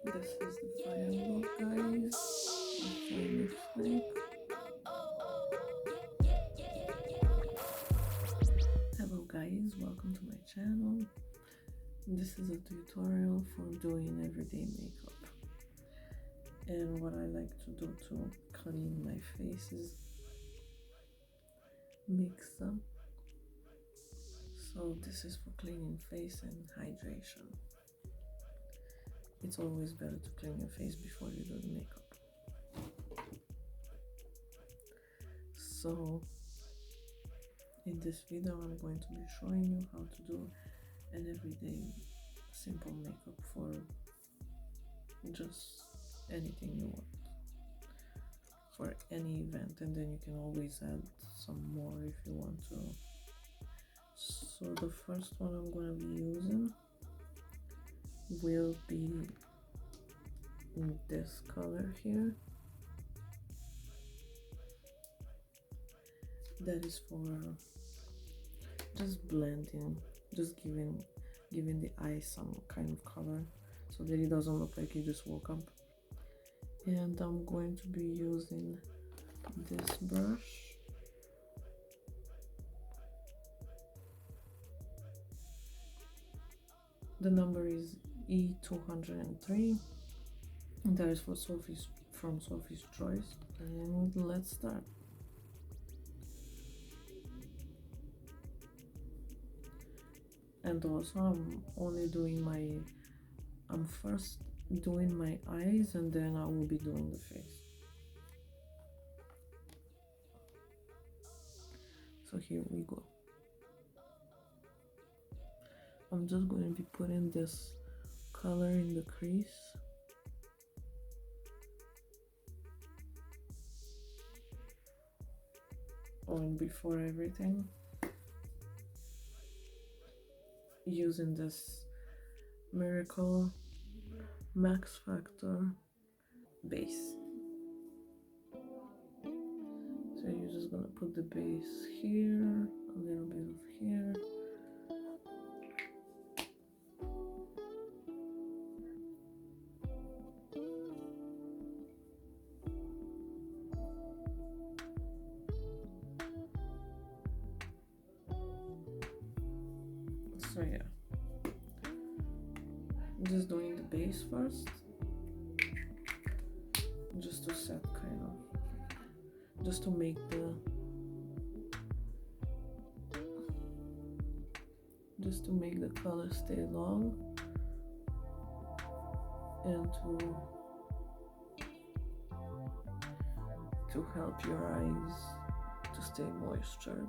This is the final look, guys. That's how it looks like. Hello guys, welcome to my channel. This is a tutorial for doing everyday makeup. And what I like to do to clean my face is mix them. So this is for cleaning face and hydration. It's always better to clean your face before you do the makeup. So in this video I'm going to be showing you how to do an everyday simple makeup for just anything you want, for any event, and then you can always add some more if you want to. So the first one I'm going to be using will be in this color here. That is for just blending, just giving the eye some kind of color so that it doesn't look like you just woke up. And I'm going to be using this brush. The number is E203, and that is for from Sophie's Choice. And let's start. And also I'm first doing my eyes, and then I will be doing the face. So here we go. I'm just going to be putting this color in the crease. On before everything. Using this Miracle Max Factor base. So you're just gonna put the base here, a little bit of here. So yeah, I'm just doing the base first, just to set just to make the color stay long, and to help your eyes to stay moistured,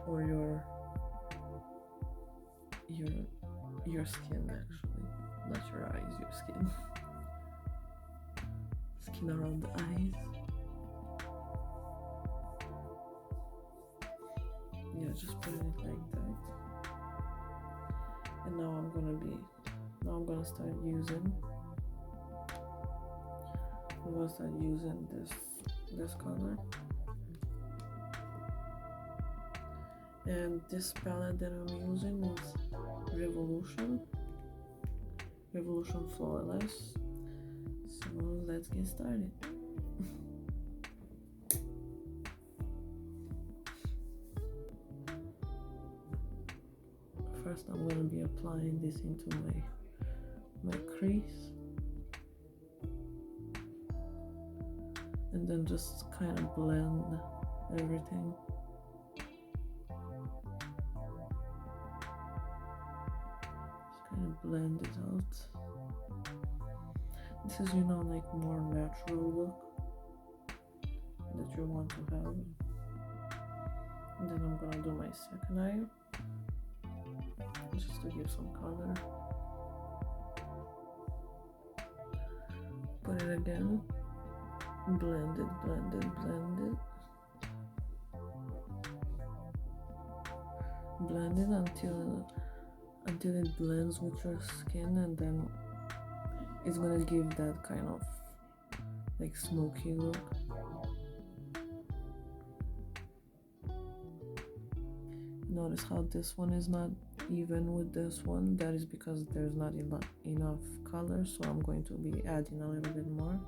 or your skin, actually, not your eyes, your skin. Skin around the eyes. Yeah, just putting it like that. And now I'm gonna start using this color. And this palette that I'm using is Revolution Flawless. So let's get started. First I'm going to be applying this into my crease, and then just kind of blend everything. Blend it out. This is, like more natural look that you want to have. And then I'm gonna do my second eye, just to give some color. Put it again, blend it, blend it until it blends with your skin, and then it's gonna give that kind of like smoky look. Notice how this one is not even with this one. That is because there's not enough color, so I'm going to be adding a little bit more.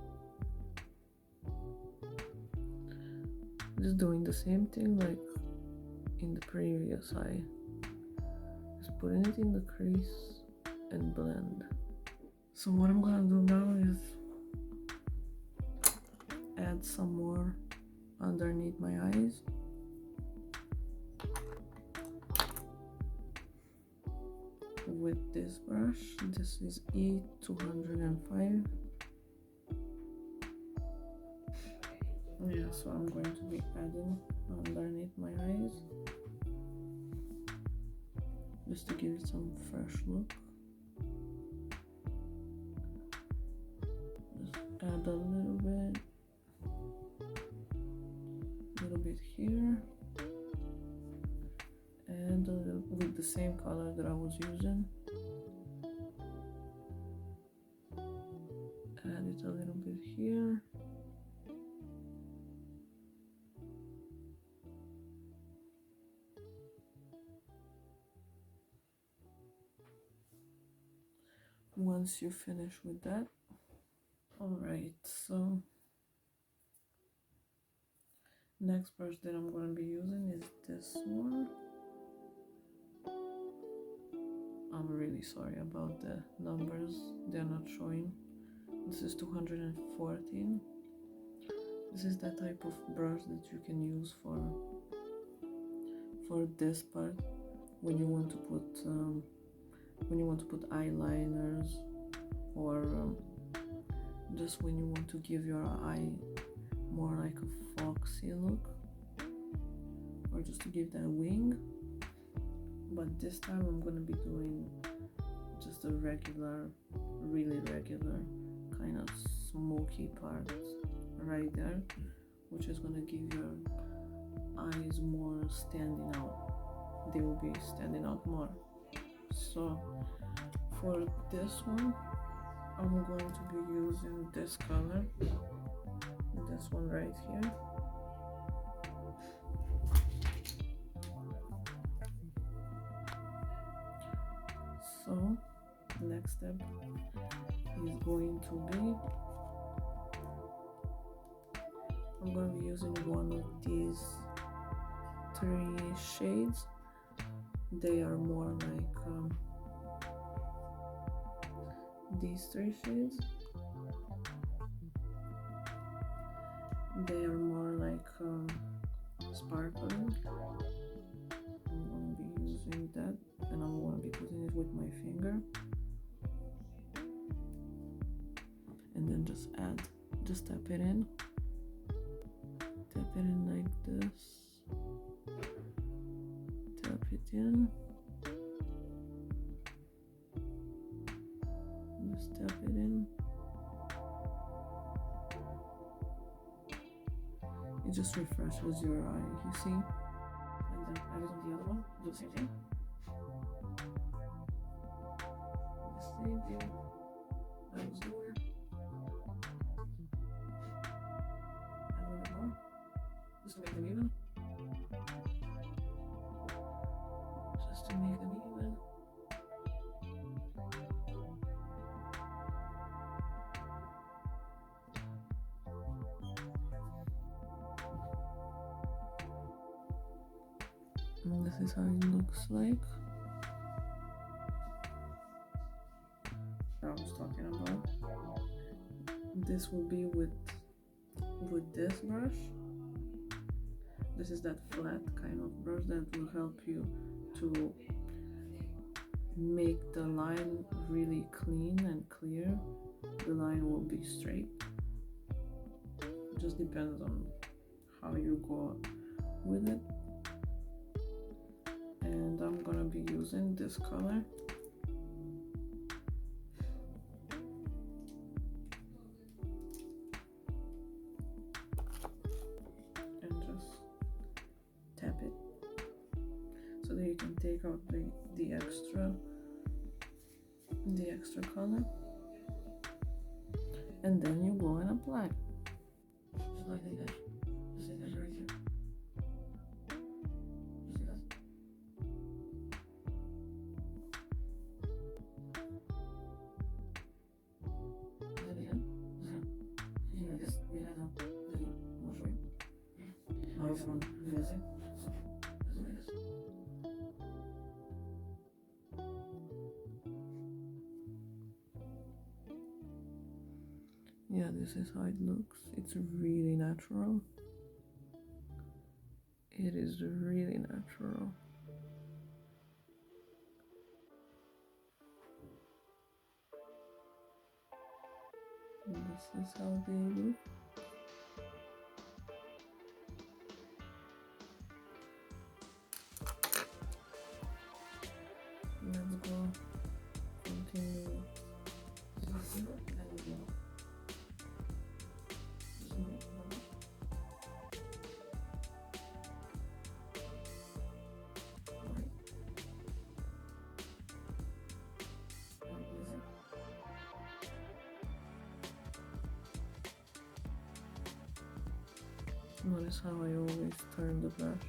Just doing the same thing like in the previous eye. Just putting it in the crease and blend. So what I'm gonna do now is add some more underneath my eyes. With this brush, this is E205. Yeah, so I'm going to be adding underneath my eyes just to give it some fresh look. Just add a little bit here, and a little with the same color that I was using. Add it a little bit here. Once you finish with that, all right, so next brush that I'm going to be using is this one. I'm really sorry about the numbers, they're not showing. This is 214. This is that type of brush that you can use for this part when you want to put eyeliners, or just when you want to give your eye more like a foxy look, or just to give that wing. But this time I'm gonna be doing just a regular, really regular kind of smoky part right there, which is gonna give your eyes more standing out. They will be standing out more. So for this one, I'm going to be using this color, this one right here. So next step is going to be, I'm going to be using one of these 3 shades. They are more like these 3 shades. They are more like sparkling. I'm going to be using that, and I'm going to be putting it with my finger, and then just tap it in like this, tap it in, just tap it in. It just refreshes your eye, you see? And then add it on the other one, do the same thing. The same thing I was doing. Add a little bit more, just to make them even. Just to make them even. And this is how it looks like. I was talking about. This will be with this brush. This is that flat kind of brush that will help you to make the line really clean and clear. The line will be straight. It just depends on how you go with it. And I'm gonna be using this color. And just tap it so that you can take out the extra color, and then you go and apply. Just like that. Just like that right here. yeah, this is how it looks. It's really natural. It is really natural. This is how they look. Let's go continue. Notice how I always turn the brush,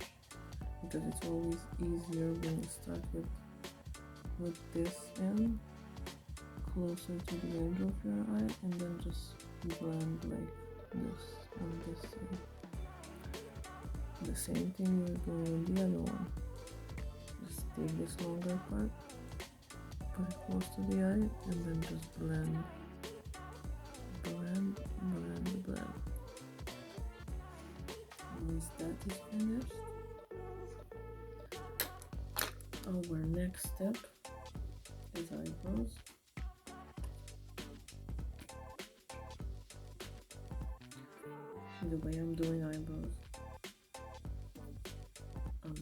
because it's always easier when you start with this end closer to the edge of your eye, and then just blend like this on this side. The same thing you're doing on the other one. Just take this longer part, put it close to the eye, and then just blend, blend, blend, blend. Once that is finished, our next step is eyebrows. The way I'm doing eyebrows,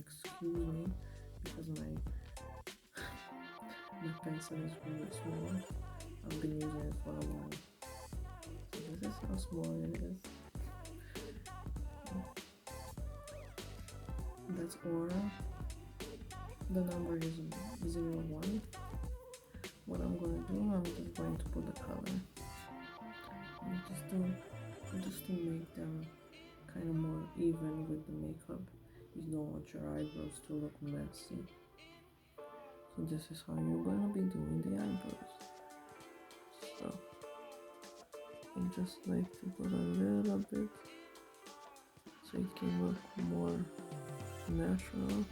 excuse me, because my pencil is really small. I've been using it for a while. So this is how small it is. That's aura. The number is 01. What I'm going to do, I'm just going to put the color. And just to make them kind of more even with the makeup. You don't want your eyebrows to look messy. So this is how you're going to be doing the eyebrows. So you just like to put a little bit so it can look more natural.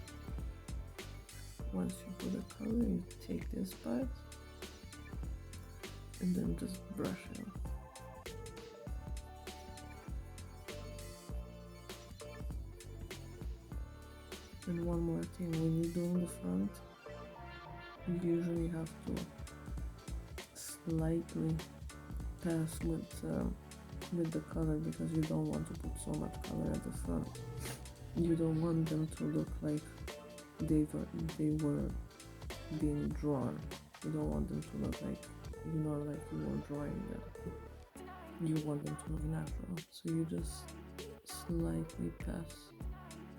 Once you put the color, you take this part and then just brush it off. And one more thing, when you're doing the front, you usually have to slightly pass with the color, because you don't want to put so much color at the front. You don't want them to look like they were being drawn. You don't want them to look like, like you were drawing them. You want them to look natural. So you just slightly pass.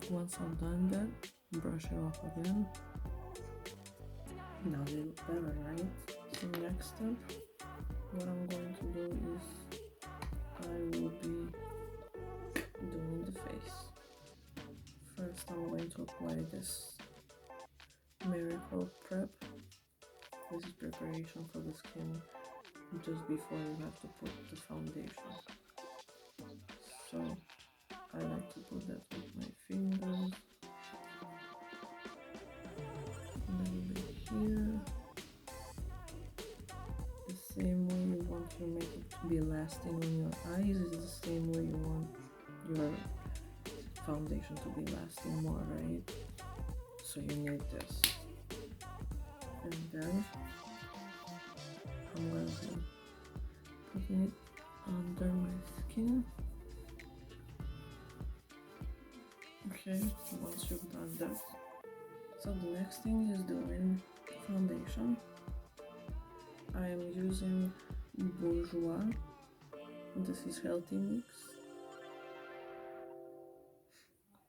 Once I've done that, brush it off again. Now they look better, right? So next step, what I'm going to do is I will be doing the face. First, I'm going to apply this Miracle Prep. This is preparation for the skin just before you have to put the foundation. So I like to put that with my fingers. A little bit here. The same way you want your makeup to be lasting on your eyes is the same way you want your foundation to be lasting more, right? So you need this. And then I'm going to be putting it under my skin. Okay, once you've done that, so the next thing is doing foundation. I am using Bourjois. This is Healthy Mix.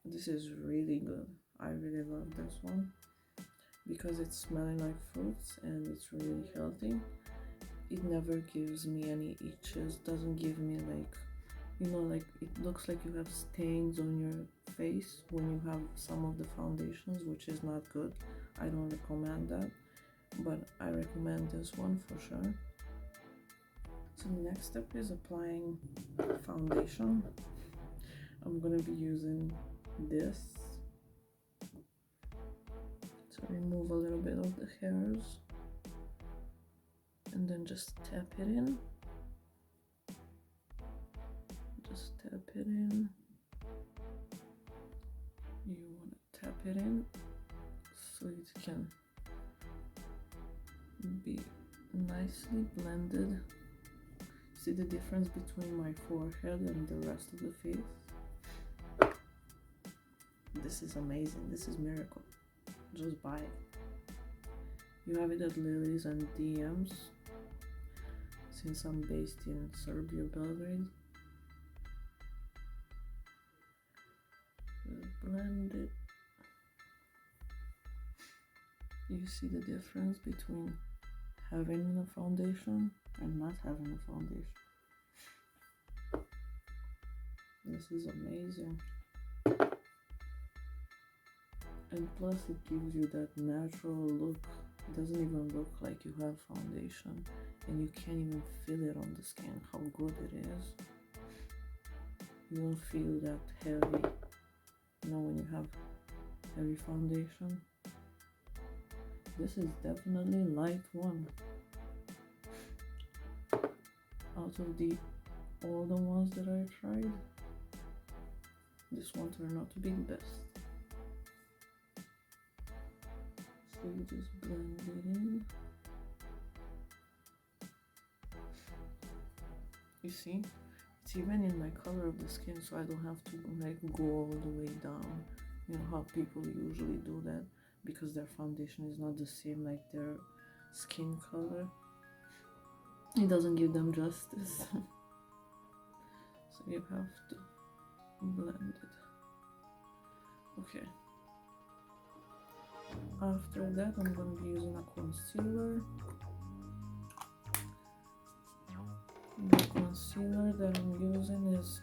This is really good. I really love this one because it's smelling like fruits and it's really healthy. It never gives me any itches, doesn't give me like, like it looks like you have stains on your face when you have some of the foundations, which is not good. I don't recommend that, but I recommend this one for sure. So the next step is applying foundation. I'm gonna be using this to remove a little bit of the hairs and then just tap it in. just tap it in. You want to tap it in so it can be nicely blended. See the difference between my forehead and the rest of the face? This is amazing. This is miracle. Just buy it. You have it at Lily's and DMs. Since I'm based in Serbia, Belgrade. Just blend it. You see the difference between having a foundation and not having a foundation. This is amazing. And plus it gives you that natural look. It doesn't even look like you have foundation, and you can't even feel it on the skin how good it is. You don't feel that heavy, you know, when you have heavy foundation. This is definitely light one. Out of all the ones that I tried, this one turned out to be the best. So you just blend it in. You see, it's even in my color of the skin, so I don't have to like go all the way down. You know how people usually do that because their foundation is not the same like their skin color. It doesn't give them justice. So you have to blend it. Okay. After that, I'm going to be using a concealer. The concealer that I'm using is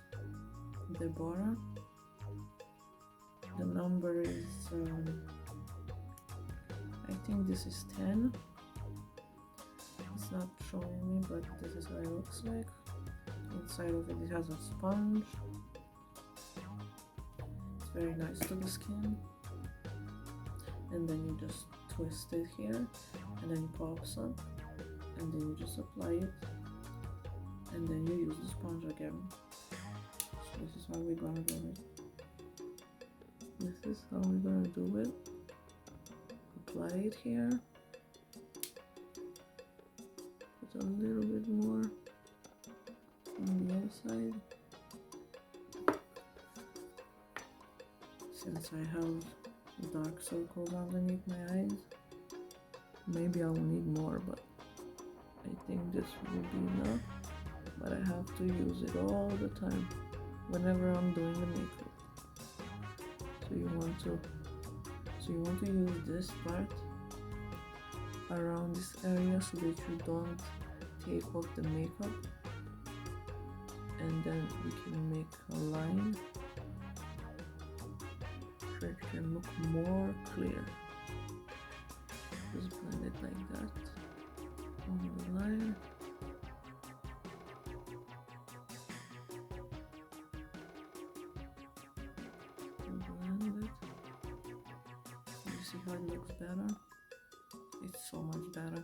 Deborah. The number is, I think this is 10. It's not showing me, but this is how it looks like. Inside of it, it has a sponge. It's very nice to the skin. And then you just twist it here, and then it pops up, and then you just apply it, and then you use the sponge again. So this is how we're gonna do it. This is how we're gonna do it. Apply it here. Put a little bit more on the inside. Since I have dark circles underneath my eyes, maybe I will need more, but I think this will be enough. But I have to use it all the time whenever I'm doing the makeup. So you want to use this part around this area so that you don't take off the makeup, and then we can make a line so it can look more clear. Just blend it like that on the line. Blend it. You see how it looks better? It's so much better.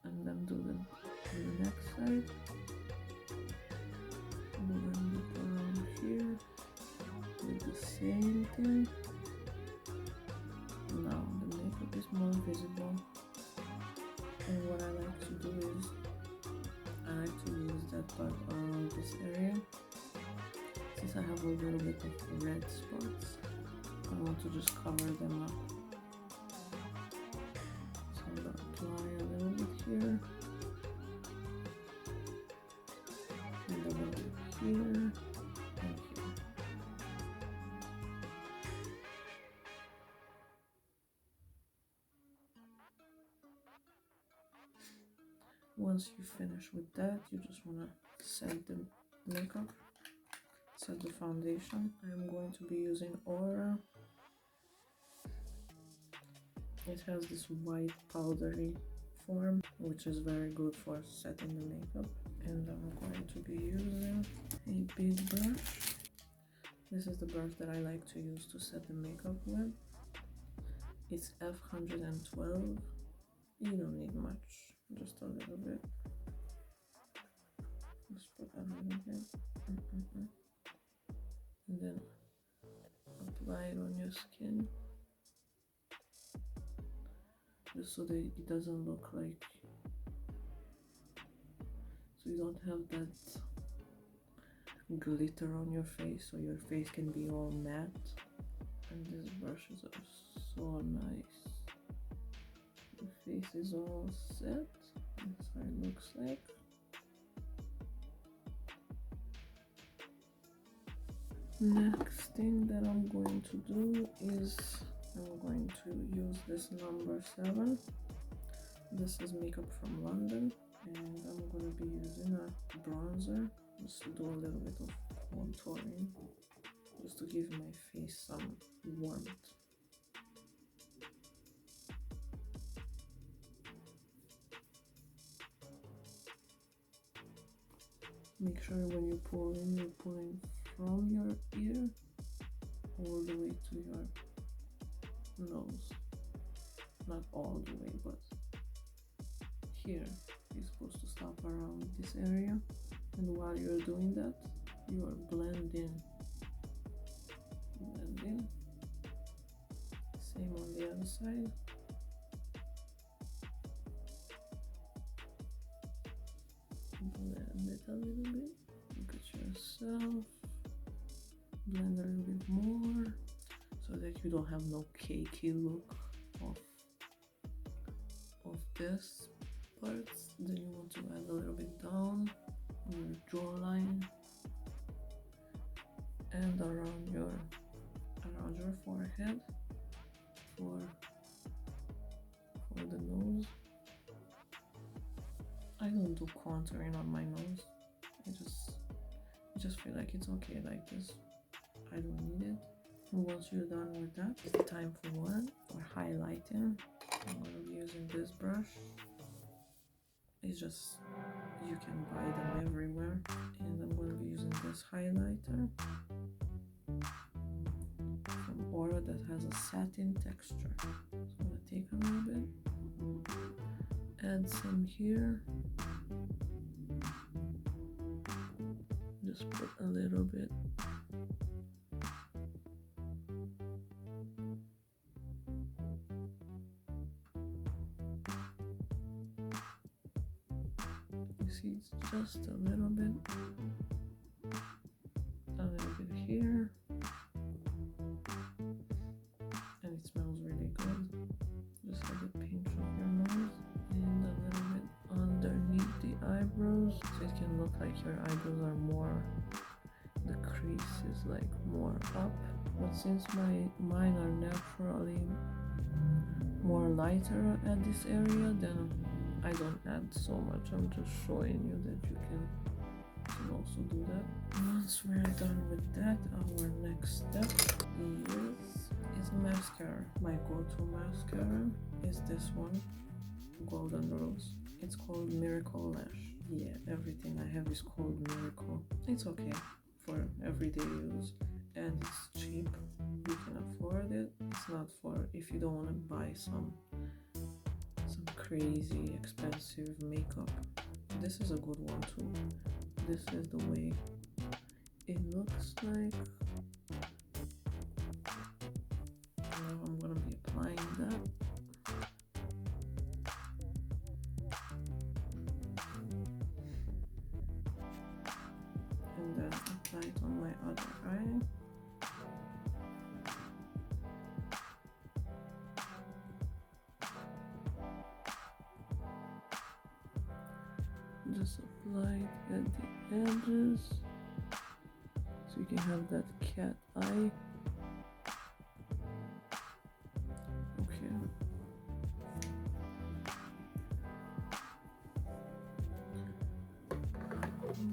And then do the next side. Blend it around here with the same thing. Now the makeup is more visible. And what I like to do is I like to use that part around this area. Since I have a little bit of red spots, I want to just cover them up. So I'm going to apply a little bit here, and a little bit here, and here. Once you finish with that, you just want to set the makeup, set the foundation. I'm going to be using Aura. It has this white powdery form, which is very good for setting the makeup. And I'm going to be using a big brush. This is the brush that I like to use to set the makeup with. It's F112. You don't need much, just a little bit. Just put a little bit. And then apply it on your skin. Just so that it doesn't look like, so you don't have that glitter on your face, so your face can be all matte. And these brushes are so nice. The face is all set. That's how it looks like. Next thing that I'm going to do is I'm going to use this number 7. This is makeup from London, and I'm going to be using a bronzer just to do a little bit of contouring, just to give my face some warmth. Make sure when you pull in, you're pulling from your ear all the way to your nose. Not all the way, but here you're supposed to stop around this area. And while you're doing that, you are blending. Blending. Same on the other side. Blend it a little bit. Look at yourself. Blend a little bit more so that you don't have no cakey look of this parts. Then you want to add a little bit down on your jawline and around your forehead for the nose. I don't do contouring on my nose. I just feel like it's okay like this. I don't need it. And once you're done with that, it's time for highlighting. I'm going to be using this brush. It's just, you can buy them everywhere. And I'm going to be using this highlighter from Aura that has a satin texture. So I'm going to take a little bit, add some here. Just put a little bit. You see, it's just a little bit here, and it smells really good. Just a bit pinch of your nose and a little bit underneath the eyebrows, so it can look like your eyebrows are more, the crease is like more up. But since mine are naturally more lighter at this area, then I don't add so much. I'm just showing you that you can also do that. Once we're done with that, our next step is mascara. My go-to mascara is this one, Golden Rose. It's called Miracle Lash. Yeah, everything I have is called Miracle. It's okay for everyday use, and it's cheap. You can afford it. It's not for if you don't want to buy some crazy expensive makeup. This is a good one too. This is the way it looks like. Now I'm gonna be applying that. And then apply it on my other eye. Just apply it at the edges so you can have that cat eye. Okay.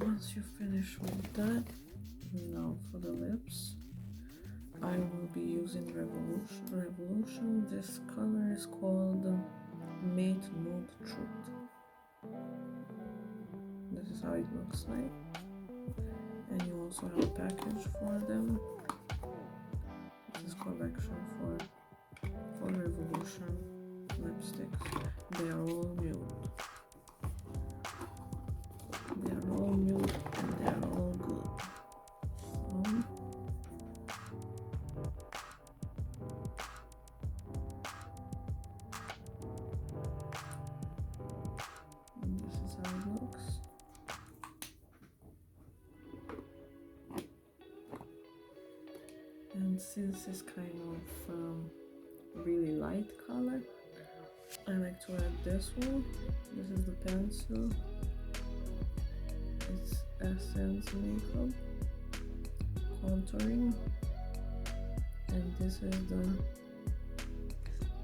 Once you finish with that, now for the lips, I will be using Revolution. This color is called Matte Nude Truth. This is how it looks like, and you also have a package for them. This is collection for Revolution lipsticks. They are all nude. They are all nude And since it's kind of really light color, I like to add this one. This is the pencil. It's Essence Makeup Contouring, and this is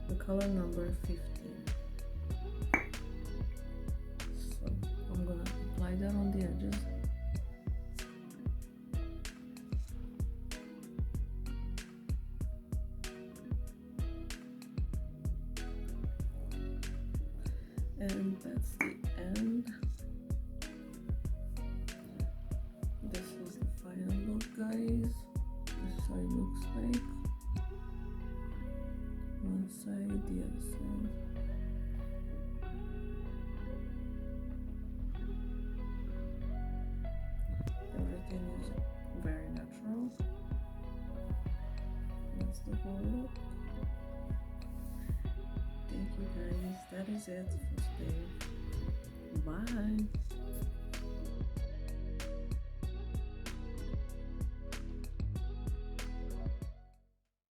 the color number 15. So I'm gonna apply that on the edges. And that's the end. This is the final look, guys. This is how it looks like. One side, the other side. Everything is very natural. That's the whole look. Thank you, guys. That is it for today. Bye.